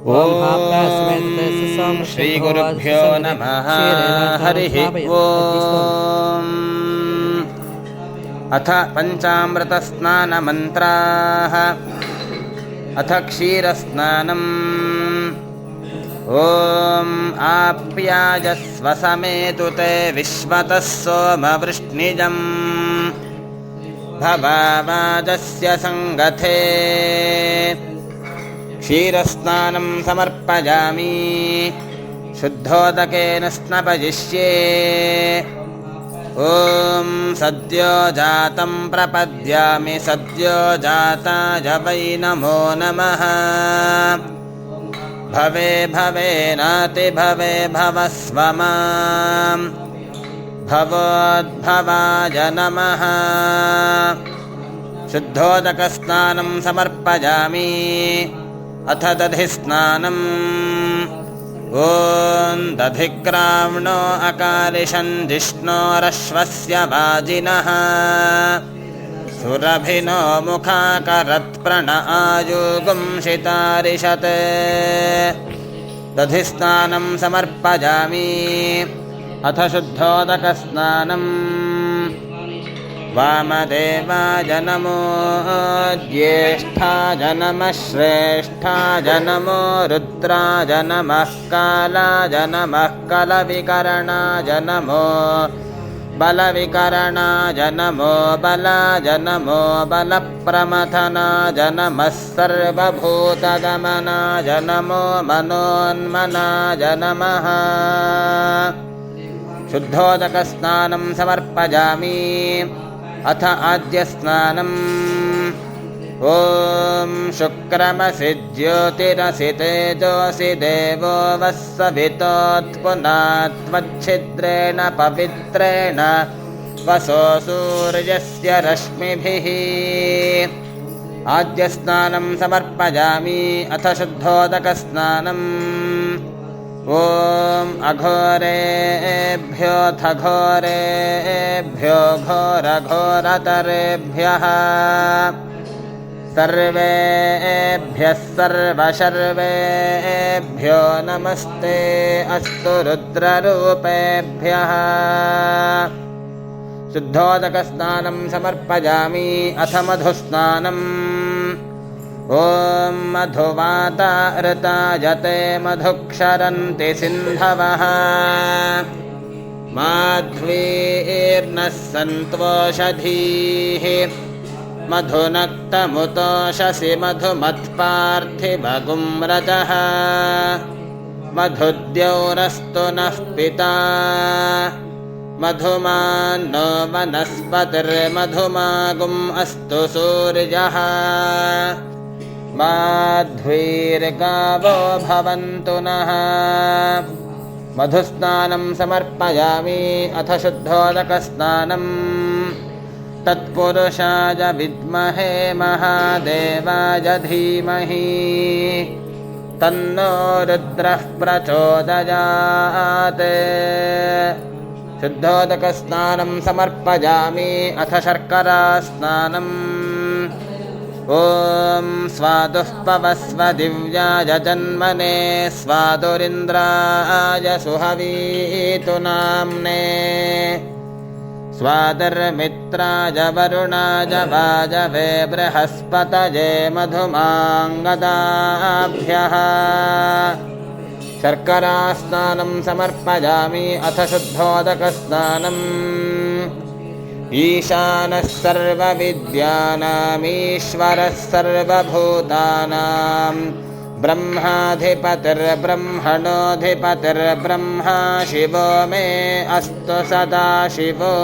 ॐ श्रीगुरुभ्यो नमः। हरिः ॐ। अथ पञ्चामृतस्नानमन्त्राः। अथ क्षीरस्नानम्। ॐ आप्यायस्व समेतु ते विश्वतः सोमवृष्णिजम् भवावाजस्य सङ्गथे। क्षीरस्नानं समर्पयामि शुद्धोदकेन स्नपयिष्ये। ॐ सद्यो जातं प्रपद्यामि सद्यो जाताय वै नमो नमः। भवे भवे नाति भवे भवस्व मां भवोद्भवाय नमः। शुद्धोदकस्नानं समर्पयामि। अथ दधिस्नानम्। ॐ दधिक्राव्णो अकालिशन् जिष्णोरश्वस्य वाजिनः सुरभिनो मुखाकरत्प्रण आयुगुंशितारिषत्। दधिस्नानं समर्पयामि। अथ शुद्धोदकस्नानम्। वामदेवाय नमो ज्येष्ठाय नमः श्रेष्ठाय नमो रुद्राय नमः कालाय नमः कलविकरणाय नमो बलविकरणाय नमो बलाय नमो बलप्रमथनाय नमः सर्वभूतगमनाय नमो मनोन्मनाय नमः। शुद्धोदकस्नानं समर्पयामि। अथ आद्यस्नानम्। ॐ शुक्रमसि ज्योतिरसि तेजोऽसि देवो वः सवितोत्पुनात्मच्छिद्रेण पवित्रेण वसो सूर्यस्य रश्मिभिः। आद्यस्नानं समर्पयामि। अथ शुद्धोदकस्नानम्। ॐ अघोरेभ्योऽथ घोरेभ्यो घोरघोरतरेभ्यः सर्वेभ्यः सर्वशर्वेभ्यो नमस्ते अस्तु रुद्ररूपेभ्यः। शुद्धोदकस्नानं समर्पयामि। अथ मधुस्नानम्। ॐ मधुवातारतायते मधुक्षरन्ति सिन्धवः माध्वीर्नः सन्त्वोषधीः मधुनक्तमुतोषसि मधुमत्पार्थिवगुं रजः मधुद्यौरस्तु नः पिता मधुमान्नो वनस्पतिर्मधुमागुम् अस्तु सूर्यः माध्वीर्गावो भवन्तु नः। मधुस्नानं समर्पयामि। अथ शुद्धोदकस्नानम्। तत्पुरुषाय विद्महे महादेवाय धीमहि तन्नो रुद्रः प्रचोदयात्। शुद्धोदकस्नानं समर्पयामि। अथ शर्करास्नानम्। ॐ स्वादुःपवस्व दिव्याय जन्मने स्वादुरिन्द्राय सुहवीतु नाम्ने स्वादर्मित्राय वरुणाय वाजवे बृहस्पतये मधुमाङ्गदाभ्यः। शर्करास्नानं समर्पयामि। अथ शुद्धोदकस्नानम्। ईशानः सर्वविद्यानामीश्वरः सर्वभूतानां ब्रह्माधिपतिर्ब्रह्मणोऽधिपतिर्ब्रह्मा शिवो मे अस्तु सदा शिवो।